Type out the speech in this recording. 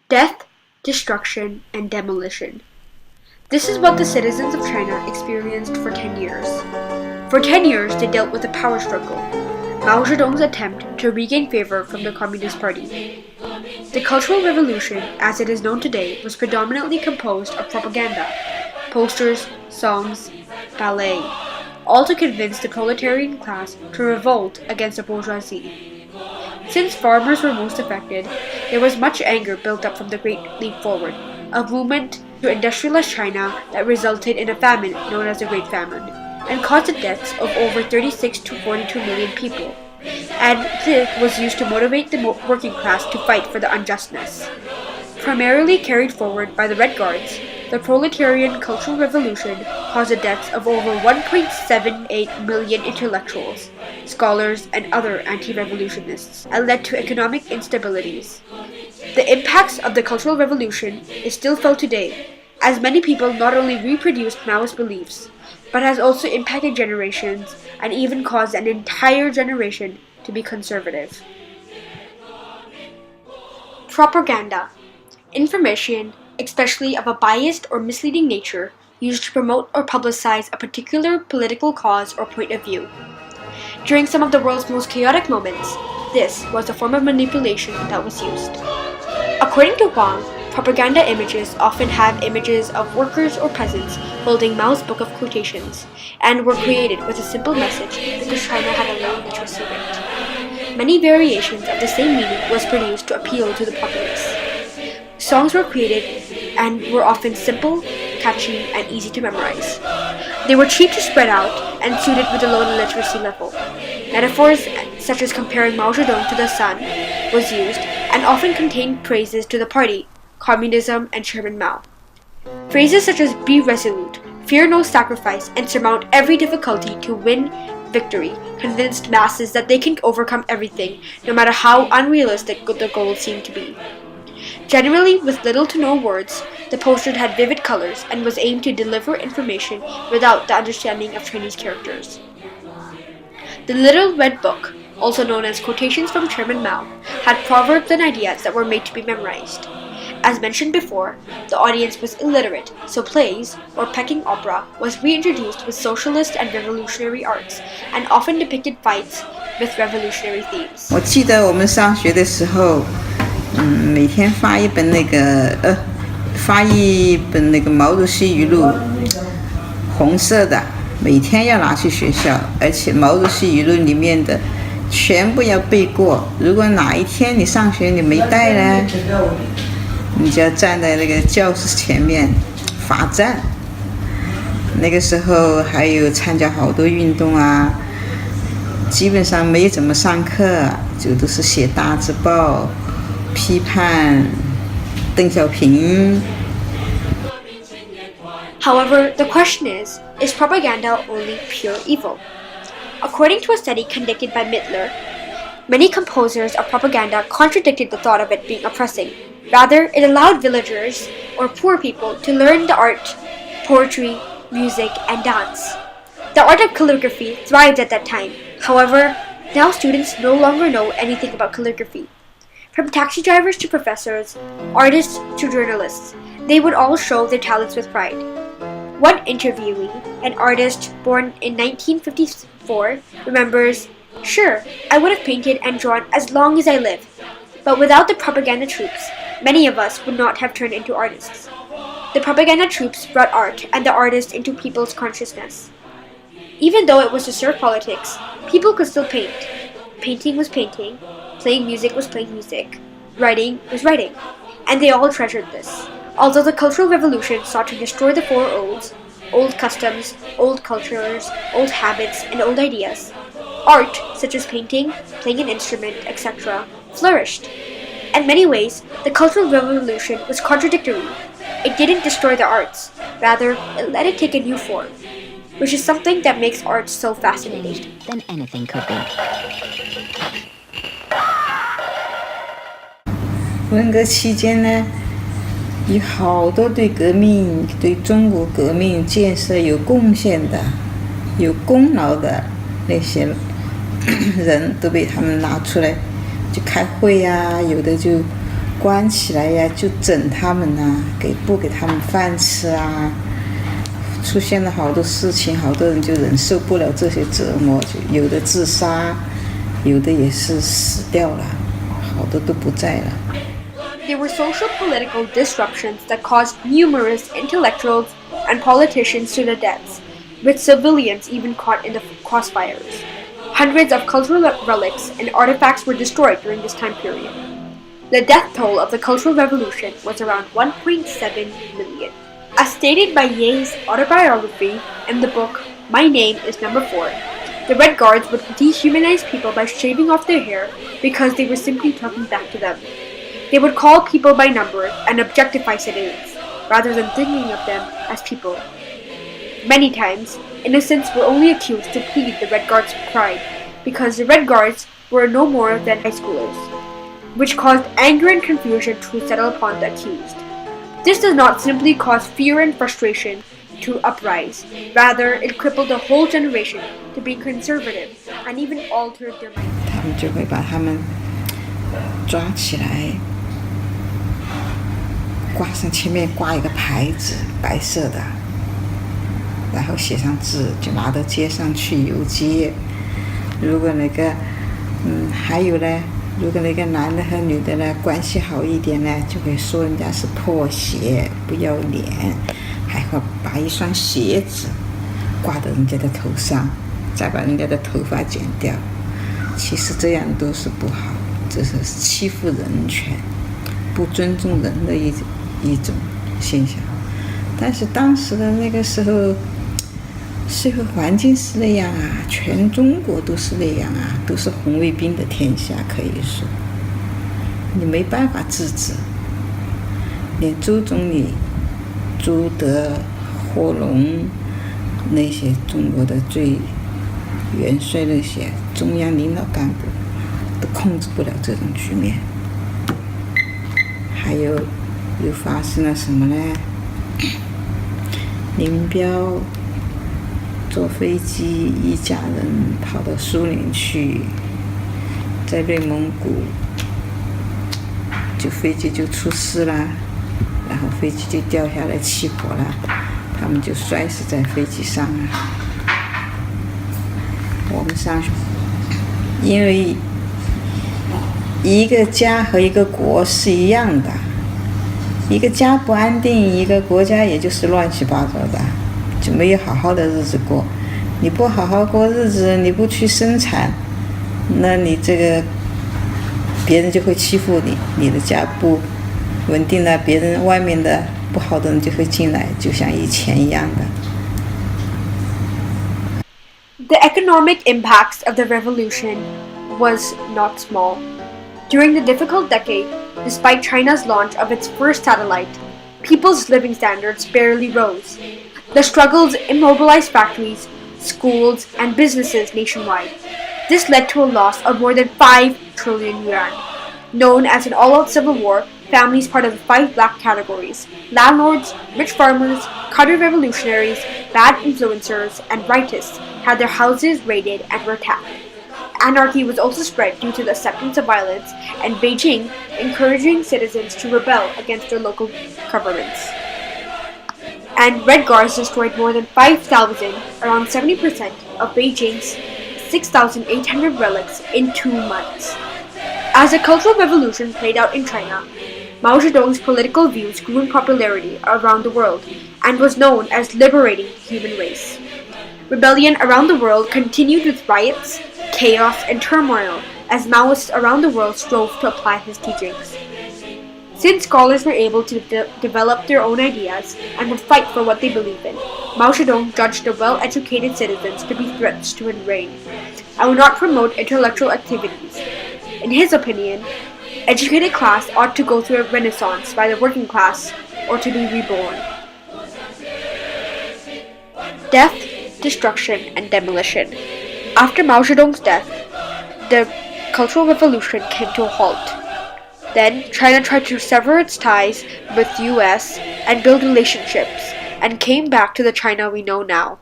death, destruction, and demolition. This is what the citizens of China experienced for 10 years. For 10 years, they dealt with a power struggle, Mao Zedong's attempt to regain favor from the Communist Party. The Cultural Revolution, as it is known today, was predominantly composed of propaganda, posters, songs, ballet, all to convince the proletarian class to revolt against the bourgeoisie. Since farmers were most affected, there was much anger built up from the Great Leap Forward, a movement to industrialize China that resulted in a famine known as the Great Famine, and caused the deaths of over 36 to 42 million people. And this was used to motivate the working class to fight for the unjustness. Primarily carried forward by the Red Guards, the proletarian Cultural Revolution caused the deaths of over 1.78 million intellectuals, scholars, and other anti-revolutionists, and led to economic instabilities. The impacts of the Cultural Revolution is still felt today, as many people not only reproduced Maoist beliefs, but has also impacted generations and even caused an entire generation to be conservative. Propaganda. Information, especially of a biased or misleading nature, used to promote or publicize a particular political cause or point of view. During some of the world's most chaotic moments, this was the form of manipulation that was used. According to Wang, propaganda images often have images of workers or peasants holding Mao's book of quotations, and were created with a simple message because China had a low literacy rate. Many variations of the same meaning was produced to appeal to the populace. Songs were created and were often simple, catchy, and easy to memorize. They were cheap to spread out and suited with a low literacy level. Metaphors such as comparing Mao Zedong to the sun was used and often contained praises to the party, communism, and Chairman Mao. Phrases such as "be resolute," "fear no sacrifice," and "surmount every difficulty to win victory" convinced masses that they can overcome everything, no matter how unrealistic the goals seem to be. Generally, with little to no words, the poster had vivid colors and was aimed to deliver information without the understanding of Chinese characters. The Little Red Book, also known as Quotations from Chairman Mao, had proverbs and ideas that were made to be memorized. As mentioned before, the audience was illiterate, so plays, or Peking opera, was reintroduced with socialist and revolutionary arts, and often depicted fights with revolutionary themes. 我记得我们上学的时候，每天发一本那个毛主席语录，红色的，每天要拿去学校，而且毛主席语录里面的全部要背过。如果哪一天你上学你没带呢，你就要站在那个教室前面罚站。那个时候还有参加好多运动啊，基本上没怎么上课，就都是写大字报，批判邓小平。However, the question is propaganda only pure evil? According to a study conducted by Mittler, many composers of propaganda contradicted the thought of it being oppressing. Rather, it allowed villagers or poor people to learn the art, poetry, music, and dance. The art of calligraphy thrived at that time. However, now students no longer know anything about calligraphy. From taxi drivers to professors, artists to journalists, they would all show their talents with pride. One interviewee, an artist born in 1954, remembers, "Sure, I would have painted and drawn as long as I live, but without the propaganda troops, many of us would not have turned into artists." The propaganda troops brought art and the artist into people's consciousness. Even though it was to serve politics, people could still paint. Painting was painting, playing music was playing music, writing was writing, and they all treasured this. Although the Cultural Revolution sought to destroy the four olds, old customs, old cultures, old habits, and old ideas, art, such as painting, playing an instrument, etc., flourished. In many ways, the Cultural Revolution was contradictory. It didn't destroy the arts, rather, it let it take a new form, which is something that makes art so fascinating. Than anything could be. 文革期间呢，有好多对革命、对中国革命建设有贡献的、有功劳的那些人都被他们拿出来就开会啊，有的就关起来呀，就整他们呐，不给他们饭吃啊，出现了好多事情，好多人就忍受不了这些折磨，就有的自杀，有的也是死掉了，好多都不在了。There were social political disruptions that caused numerous intellectuals and politicians to their deaths, with civilians even caught in the crossfires. Hundreds of cultural relics and artifacts were destroyed during this time period. The death toll of the Cultural Revolution was around 1.7 million. As stated by Ye's autobiography in the book My Name is Number 4, the Red Guards would dehumanize people by shaving off their hair because they were simply talking back to them. They would call people by number and objectify citizens, rather than thinking of them as people. Many times, innocents were only accused to plead the Red Guards' pride, because the Red Guards were no more than high schoolers, which caused anger and confusion to settle upon the accused. This does not simply cause fear and frustration to uprise, rather it crippled a whole generation to be conservative and even altered their minds. 他们就会把他们抓起来，前面挂一个牌子，白色的，然后写上字，就拿到街上去游街。如果还有呢，如果那个男的和女的呢关系好一点呢，就会说人家是破鞋，不要脸，还会把一双鞋子挂到人家的头上，再把人家的头发剪掉。其实这样都是不好，这是欺负人权，不尊重人的一种现象。但是当时的那个时候，社会环境是那样啊，全中国都是那样啊，都是红卫兵的天下，可以说你没办法制止。连周总理、朱德、贺龙那些中国的最元帅，那些中央领导干部都控制不了这种局面。还有又发生了什么呢？林彪坐飞机一家人跑到苏联去，在内蒙古飞机就出事了，然后飞机就掉下来起火了，他们就摔死在飞机上了。我们上学，因为一个家和一个国是一样的，一个家不安定，一个国家也就是乱七八糟的，就没有好好的日子过。你不好好过日子，你不去生产，那你这个别人就会欺负你，你的家不稳定了，别人外面的不好的人就会进来，就像以前一样的。The economic impacts of the revolution was not small. During the difficult decade, despite China's launch of its first satellite, people's living standards barely rose. The struggles immobilized factories, schools, and businesses nationwide. This led to a loss of more than 5 trillion yuan. Known as an all-out civil war, families part of the 5 black categories: landlords, rich farmers, counter-revolutionaries, bad influencers, and rightists had their houses raided and were attacked. Anarchy was also spread due to the acceptance of violence, and Beijing encouraging citizens to rebel against their local governments. And Red Guards destroyed more than 5,000, around 70% of Beijing's 6,800 relics in 2 months. As the Cultural Revolution played out in China, Mao Zedong's political views grew in popularity around the world and was known as liberating the human race. Rebellion around the world continued with riots, chaos, and turmoil as Maoists around the world strove to apply his teachings. Since scholars were able to develop their own ideas and would fight for what they believed in, Mao Zedong judged the well-educated citizens to be threats to his reign and would not promote intellectual activities. In his opinion, educated class ought to go through a renaissance by the working class or to be reborn. Death, destruction, and demolition. After Mao Zedong's death, the Cultural Revolution came to a halt. Then China tried to sever its ties with the US and build relationships, and came back to the China we know now.